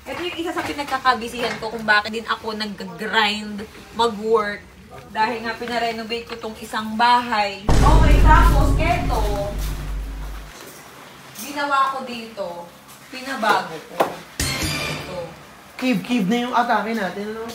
Ito yung isa sa pinagkakabisihan ko kung bakit din ako nag-grind, mag-work. Dahil nga pinarenovate ko tong isang bahay. Okay, tapos eto, ginawa ko dito, pinabago ko. Ito. Cave na yung atake natin, ano?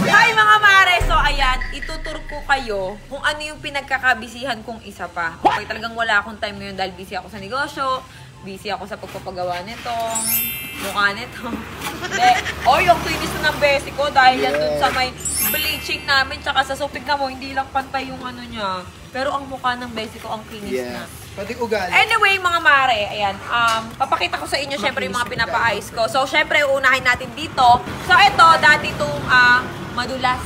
Hi mga mare! So ayan, itutur ko kayo kung ano yung pinagkakabisihan kong isa pa. Okay, talagang wala akong time ngayon dahil busy ako sa negosyo, busy ako sa pagpapagawa nitong mukha nito. Yung kinis na ng besi ko dahil yan dun sa may bleaching namin tsaka sa supig na mo, hindi lang pantay yung ano niya. Pero ang mukha ng besi ko ang kinis na. Pati ugali. Anyway, mga mare, ayan, papakita ko sa inyo syempre yung mga pinapa-ice ko. So, syempre, uunahin natin dito. So, ito, dati itong madulas.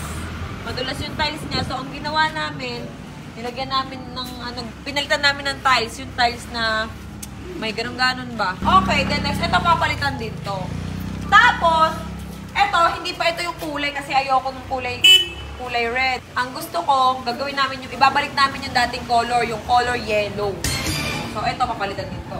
Madulas yung tiles niya. So, ang ginawa namin, nilagyan namin ng, pinalitan namin ng tiles. Yung tiles na may ganun-ganon ba. Okay, then next, ito papalitan dito. Tapos, ito, hindi pa ito yung kulay kasi ayoko ng kulay red. Ang gusto ko, gagawin namin yung, ibabalik namin yung dating color, yung color yellow. So, ito, papalitan dito.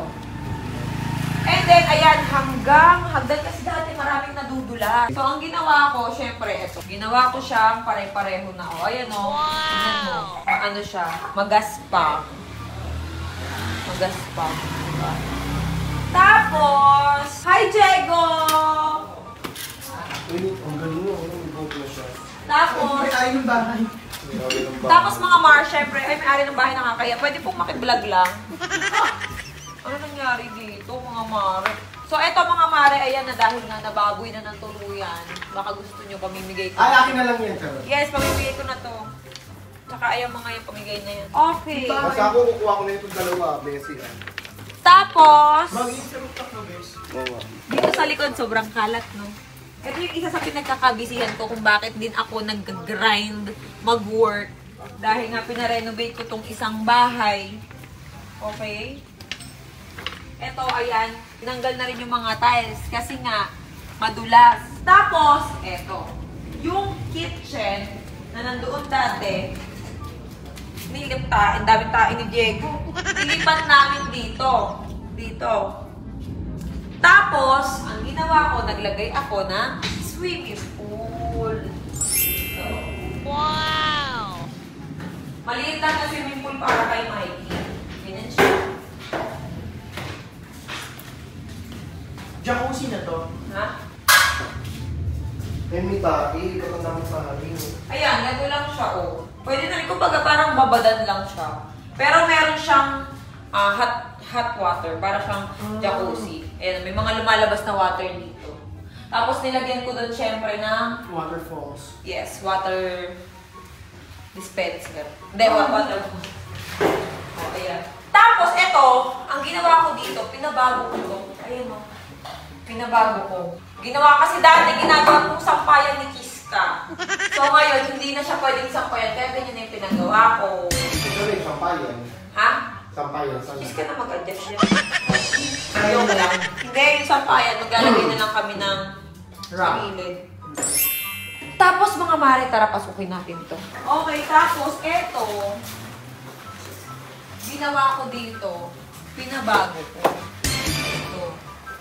And then, ayan, hagdan kasi dati maraming nadudula. So, ang ginawa ko, syempre, ito. Ginawa ko siyang pare-pareho na. O, ayan o. Tingnan mo. Ano siya? Magaspang. Magaspang. Diba? Tapos, hi, Diego! Ang galing mo. Tapos mga Mar, syempre, ay may-ari ng bahay nakakaya. Pwede pong makiblog lang. Ano nangyari dito, mga Mare? So, eto mga Mare, ayan na dahil na nababoy na ng tuluyan. Baka gusto nyo pamimigay ko. Ay, akin na lang yan, Charot. Yes, pamimigay ko na to. Tsaka ayan mga yung pamigay na yan. Okay. Basta ako, kukuha ko na itong dalawa, Bessie. Tapos, Mag-interrupt ako, Bes. dito sa likod, sobrang kalat, no? Ito yung isa sa pinagkakabisihan ko kung bakit din ako nag-grind, mag-work. Dahil nga pinarenovate ko tong isang bahay. Okay? Ito, ayan, tinanggal na rin yung mga tiles kasi nga, madulas. Tapos, eto, yung kitchen, na nandoon dati, ang daming tae ni Diego. Nilipat namin dito. Dito. Tapos, ang ginawa ko, naglagay ako ng swimming pool. So, wow! Maliit lang na swimming pool para kay Mikey. Ganyan siya. Jacuzzi na to. Ha? May tae, katanda mo sa akin. Ayan, ganito lang siya, oh. Pwede na rin, kumbaga parang babadan lang siya. Pero meron siyang hot water, para siyang jacuzzi. Ayan, may mga lumalabas na water dito. Tapos nilagyan ko doon syempre ng Waterfalls. yes, water dispenser. Hindi, water. Oh, ayan. Tapos ito, ang ginawa ko dito, pinabago ko ito. Ayan o. Pinabago ko. Ginawa kasi dati, ginagawa kong sampayan ni Kiska. So ngayon, hindi na siya pwedeng sampayan, kaya ganyan na yung pinagawa ko. Ito rin, sampayan. Ha? Sampayan, saan? Kiska na mag-adjust yan. Yung lang. Hindi, yung sampayan, maglalagay na lang kami ng gilid. Tapos mga mare, tara pasukin natin to. Okay, tapos eto, ginawa ko dito, pinabago ko. Ito.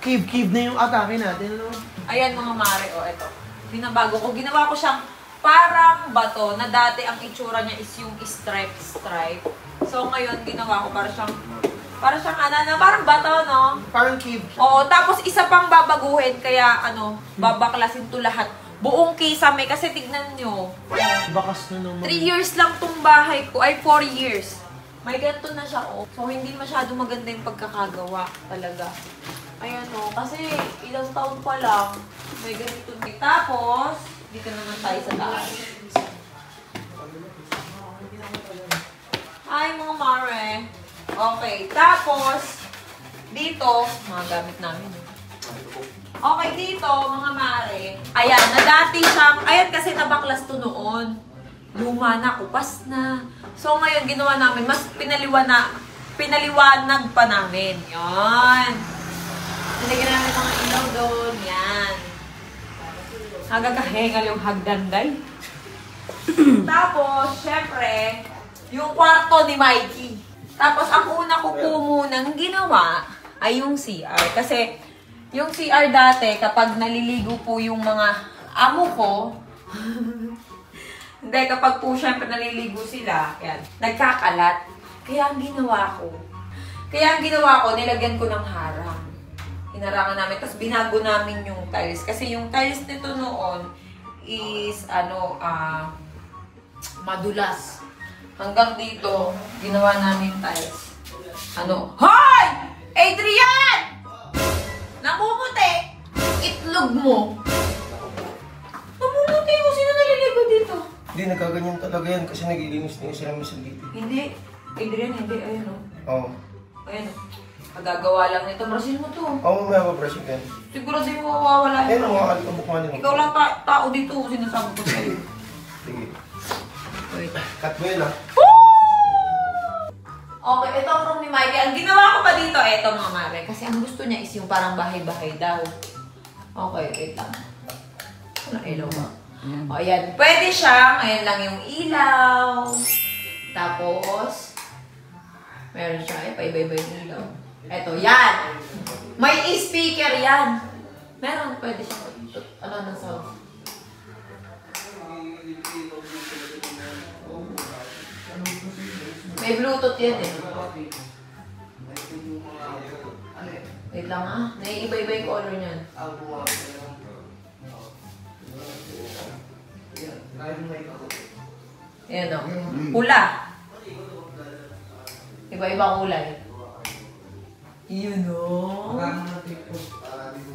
Cave na yung atake natin, ano? Ayan mga mare, o eto. Pinabago ko, ginawa ko siyang parang bato na dati ang itsura niya is yung stripe. So ngayon, ginawa ko para siyang parang bato, no? Parang cave. Oo, tapos isa pang babaguhin, kaya babaklasin to lahat. Buong kisame, kasi tignan nyo. Bakas na naman. 3 years lang tong bahay ko, ay 4 years. May ganito na siya, oh. So, hindi masyado maganda yung pagkakagawa talaga. Ayan, oh. Kasi ilang taon pa lang, may ganito. Tapos, dito naman tayo sa taas. Hi, mga mare. Okay, tapos, dito, mga gamit namin. Okay, dito, mga mare. Ayan, na dati siyang, ayan kasi nabaklas to noon. Luma na, kupas na. So, ngayon, ginawa namin, mas pinaliwanag pa namin. Yan. Nilagyan namin mga ilaw doon. Yan. Hagagahengal yung hagdanday. Tapos, syempre, yung kwarto ni Mikey. Tapos, ang una ko po munang ginawa ay yung CR. Kasi, yung CR dati, kapag naliligo po yung mga amo ko, hindi, kapag po syempre naliligo sila, yan, nagkakalat. Kaya ang ginawa ko, nilagyan ko ng harang. Hinarangan namin, tapos binago namin yung tiles. Kasi yung tiles nito noon is, madulas. Hanggang dito, ginawa namin tiles. Hoy! Adrian! Namumuti! Itlog mo! Namumuti mo! Sino naliligo dito? Hindi, nagkaganyan talaga yan kasi nagilinis din sila minsan dito. Hindi. Adrian, hindi. Ayun o. Oo. Ayun o. Magagawa lang nito. Brasil mo to. Oo, may mabrush yan. Siguro di mo mawawala Ayun, yun. mga alikabok man yun. Ikaw lang tao dito. Sinasabi ko sa'yo. Sige. Wait. Cut mo yun ah. Okay, ito ang room ni Mikey. Ang ginawa ko pa dito, ito mga mare. Kasi ang gusto niya is yung parang bahay-bahay daw. Okay, wait lang. Ano ilaw ba? O, ayan. Pwede siya. Ayan lang yung ilaw. Tapos, meron siya. Ay, paiba-iba yung ilaw. Ito, yan. May speaker yan. Meron, pwede siya. Ano na sound? May Bluetooth yan eh. Wait lang ah. Naiiba-iba yung color niyan. Ayan o. Pula. Iba-iba kulay. Yun o.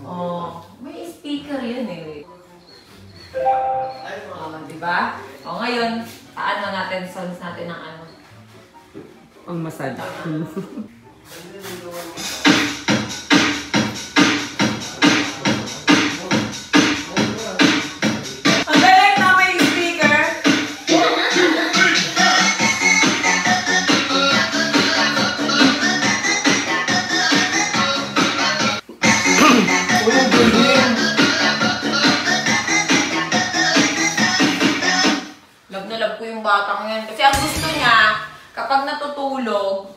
Oh. May speaker yan eh. Diba? O ngayon, ano natin, sounds natin ng ano. Ang massage. Ang galing na may speaker. Love na batang yan. Kasi ang gusto niya, kapag natutulog,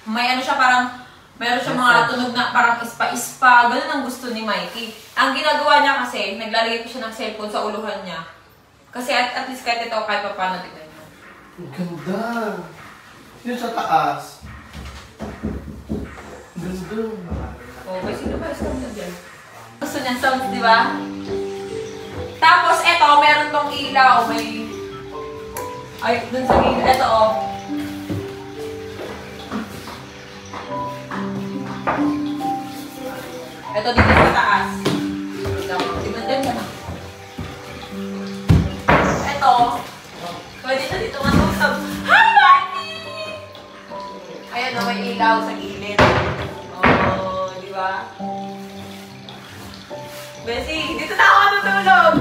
may ano siya parang, meron siya mga tunog na parang ispa-ispa. Ganun ang gusto ni Mikey. Ang ginagawa niya kasi, naglalagay ko siya ng cellphone sa uluhan niya. Kasi at least kahit ito, kahit pa paano tignan niya. Ang ganda. Yun sa taas. Ang ganda. Okay, sino ba yung na dyan? Gusto niya sounds, di ba? Tapos, eto, meron tong ilaw. May... Ay, dun sa ilaw. Eto, oh. Eto, dito sa taas. Tignan ka na. Eto. Pwede na dito matutog. Hi, Marty! Ayan, oh, may ilaw sa gilid. Oh, di ba? Bessie, dito na ako matutulog.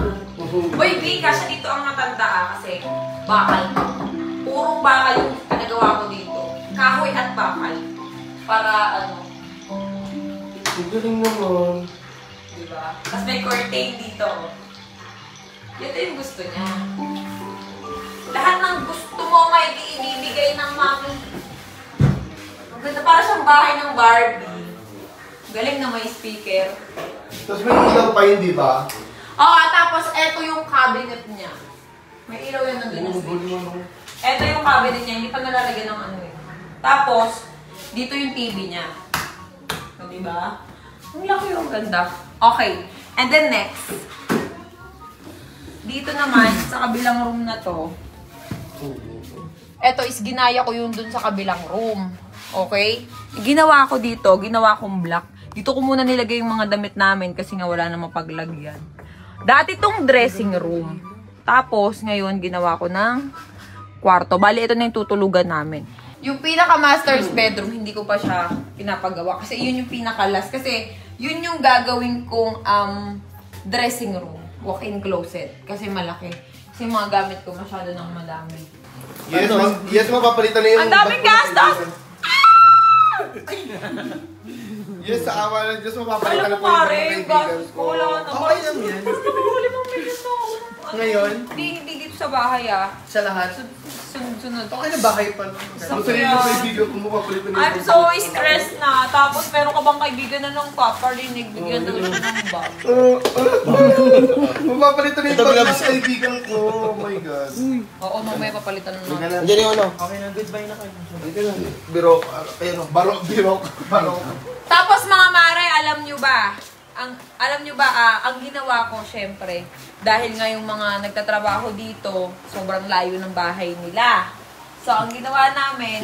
Uy, B, kasi dito ang matanda kasi bakal. Purong bakal yung pinagawa ko dito. Kahoy at bakal. Para ano. Ang galing naman. Diba? Tapos may curtain dito. Ito yung gusto niya. Lahat ng gusto mo may ibibigay ng mami. Ang ganda, para siyang bahay ng Barbie. Galing na may speaker. Tapos may ilaw pa yun, di ba? Oo, tapos eto yung cabinet niya. May ilaw yan nandun na switch. Eto yung cabinet niya, hindi pa nalalagyan ng ano eh. Tapos, dito yung TV niya. O, diba? Ang laki yung ganda. Okay. And then next. Dito naman, sa kabilang room na to. Eto is ginaya ko yung dun sa kabilang room. Okay? Ginawa ko dito, ginawa kong black. Dito ko muna nilagay yung mga damit namin kasi nga wala namang paglagyan. Dati tong dressing room. Tapos, ngayon, ginawa ko ng kwarto. Bali, ito na yung tutulugan namin. Yung pinaka-master's bedroom, hindi ko pa siya pinapagawa. Kasi yun yung pinaka-last. Kasi yun yung gagawin kong dressing room. Walk-in closet. Kasi malaki. Kasi yung mga gamit ko masyado nang madami. Yes, mapapalitan na yung... Ang daming gastos! Yes, sa awa ng Diyos, mapapalitan Alam na mo po yung pare, mga kaibigan ko. wala na. Okay lang yan. Ngayon? Hindi dito sa bahay Sa lahat? Sunod. Okay na bahay pa. Gusto rin yung kaibigan ko, mapapalitan na I'm so stressed na. Tapos meron ka bang kaibigan na nung paparinig? Bigyan daw siya ng bag. Mapapalitan na yung bag ng kaibigan ko. Oh my God. Oo, mamaya papalitan na natin. Andiyan yung ano? Okay na, goodbye na kayo. Biro, ayun, barok. Tapos mga mare, alam nyo ba? Ang ginawa ko, syempre, dahil nga yung mga nagtatrabaho dito, sobrang layo ng bahay nila. So, ang ginawa namin,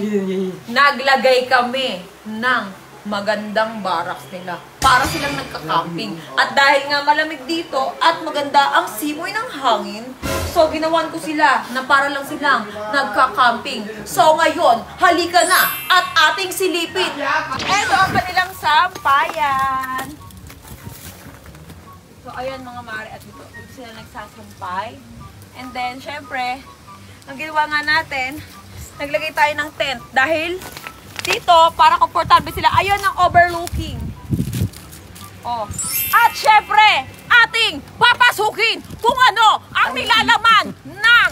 naglagay kami ng magandang barracks nila para silang nagka-camping. At dahil nga malamig dito at maganda ang simoy ng hangin, so ginawan ko sila na para lang silang nagka-camping. So ngayon, halika na at ating silipin. Ito ang kanilang sampayan. So ayan mga mare, at dito sila nagsasampay. And then, syempre, ang ginawa nga natin, naglagay tayo ng tent dahil dito, para komportable sila. Ayun ang overlooking. Oh. At syempre, ating papasukin kung ano ang nilalaman ng...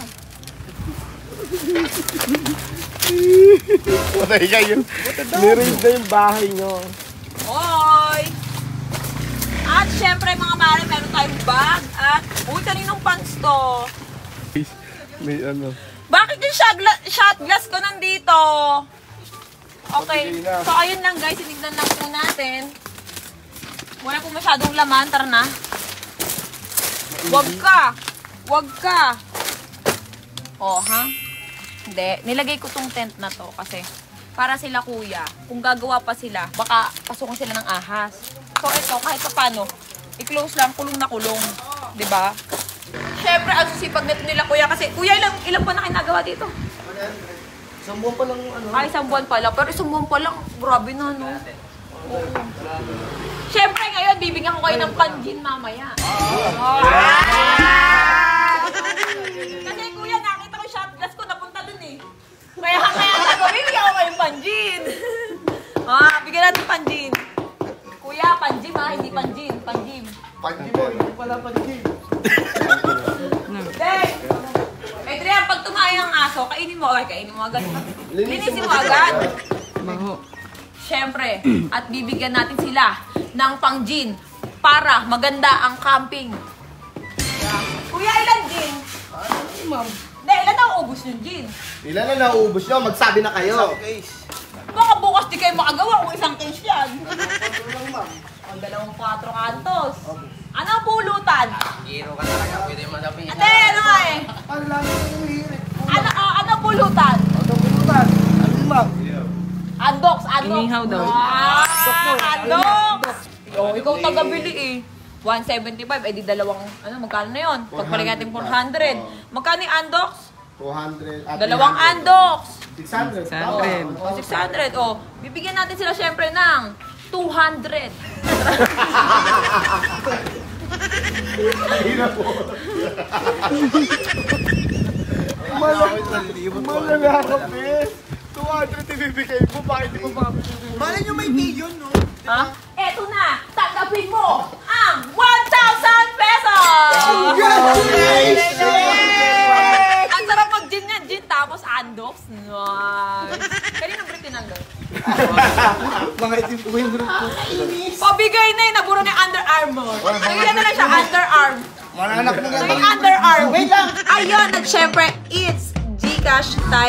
Patay kayo. Nirin na yung bahay nyo. Hoy! At syempre mga mare, meron tayong bag at... Uy, kaninong pants to? May ano. Bakit yung shot glass ko nandito? Okay. So, ayun lang guys. Sinignan lang po natin. Wala po masyadong laman. Tara na. Wag ka. Oh, ha? Hindi. Nilagay ko tong tent na to kasi para sila kuya. Kung gagawa pa sila, baka pasukan sila ng ahas. So, ito, kahit pa paano, i-close lang, kulong na kulong. Diba? Siyempre, ang sisipag nito nila kuya kasi, kuya, ilang pa na kinagawa dito? Isang buwan pa lang ano. Ay, isang buwan pa lang. Pero isang buwan pa lang, grabe na, no? Oo. Siyempre, ngayon, bibigyan ko kayo ng panjin mamaya. Kasi, kuya, nakita ko yung shot glass ko, napunta dun eh. Kaya sabi ko, bibigyan ko kayo ng panjin. Bigyan natin panjin. Kuya, panjin hindi panjin. Panjin. Panjin mo, hindi pala panjin. Deng! Adrian, pag tumaya ang aso, kainin mo. Okay, kainin mo agad. Linisin mo agad. Maho. Siyempre, at bibigyan natin sila ng pang-gin para maganda ang camping. Kuya, ilan gin? Ma'am. Hindi, ilan nauubos yung gin? Ilan na nauubos nyo? Magsabi na kayo. Baka bukas di kayo makagawa kung isang case yan. Ang 24 kantos. Ano ang pulutan? Hero ka talaga, pwede madami. Ate, ano nga eh? Ang lami ko humihirit. Ano ang pulutan? Ano pulutan? Ano ma'am? Andox. Inihaw daw. Andox! Oh, ikaw taga-bili eh. 175, eh di dalawang, magkano na yun? Pagpaling natin 400. Magkano yung Andox? 200. at Dalawang 300. Andox. 600. 600. Oh, 600. Oh, bibigyan natin sila syempre ng 200. Malangakap eh. 200 ibibigay mo. Bakit di mo mabibigay? Malay nyo may million, no? Ha? Eto na, tanggapin mo ang 1,000 pesos! Congratulations! Ang sarap mag-gin yan, gin tapos Andox. Nice. Kanina break din Andox. Mga itim ko yung group ko. Pabigay na yun, naburo ni Under Armour. Bigyan na lang siya Underarm. Mananak mo Naging Underarm. Wait lang. Ayun, at syempre, it's Gcash time.